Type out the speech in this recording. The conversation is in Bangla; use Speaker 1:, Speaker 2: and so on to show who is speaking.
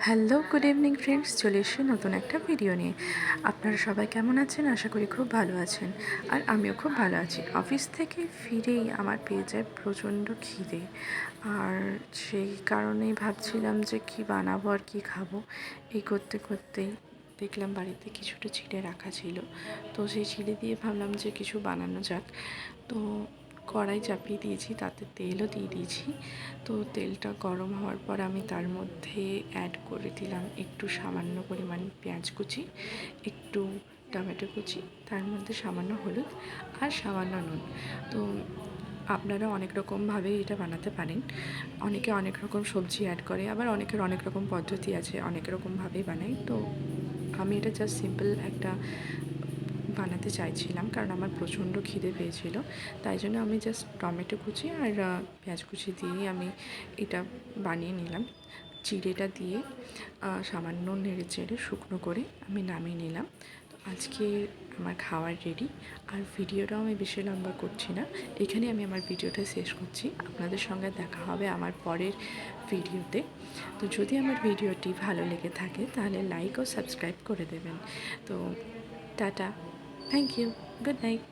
Speaker 1: Hello, good evening friends. চলে এসেছি নতুন একটা ভিডিও নিয়ে। আপনারা সবাই কেমন আছেন? আশা করি খুব ভালো আছেন। আর আমিও খুব ভালো আছি। অফিস থেকে ফিরেই আমার পেয়ে যায় প্রচণ্ড খিদে। আর সেই কারণেই ভাবছিলাম যে কী বানাবো আর কী খাবো। এই করতে করতেই দেখলাম বাড়িতে কিছুটা চিড়ে রাখা ছিল। তো সেই চিড়ে দিয়ে ভাবলাম যে কিছু বানানো যাক। তো কড়াই চাপিয়ে দিয়েছি, তাতে তেলও দিয়ে দিয়েছি। তো তেলটা গরম হওয়ার পর আমি তার মধ্যে অ্যাড করে দিলাম একটু সামান্য পরিমাণ পেঁয়াজ কুচি, একটু টমেটো কুচি, তার মধ্যে সামান্য হলুদ আর সামান্য নুন। তো আপনারা অনেক রকমভাবে এটা বানাতে পারেন। অনেকে অনেক রকম সবজি অ্যাড করে, আবার অনেকের অনেক রকম পদ্ধতি আছে, অনেক রকমভাবেই বানাই। তো আমি এটা জাস্ট সিম্পল একটা বানাতে চাইছিলাম, কারণ আমার প্রচণ্ড খিদে পেয়েছিল। তাই জন্য আমি জাস্ট টমেটো কুচি আর পেঁয়াজ কুচি দিয়েই আমি এটা বানিয়ে নিলাম। চিড়েটা দিয়ে সামান্য নেড়ে চেড়ে শুকনো করে আমি নামিয়ে নিলাম। তো আজকে আমার খাওয়ার রেডি। আর ভিডিওটাও আমি বেশি লম্বা করছি না, এখানে আমি আমার ভিডিওটা শেষ করছি। আপনাদের সঙ্গে দেখা হবে আমার পরের ভিডিওতে। তো যদি আমার ভিডিওটি ভালো লেগে থাকে তাহলে লাইক ও সাবস্ক্রাইব করে দেবেন। তো tata, thank you, good night.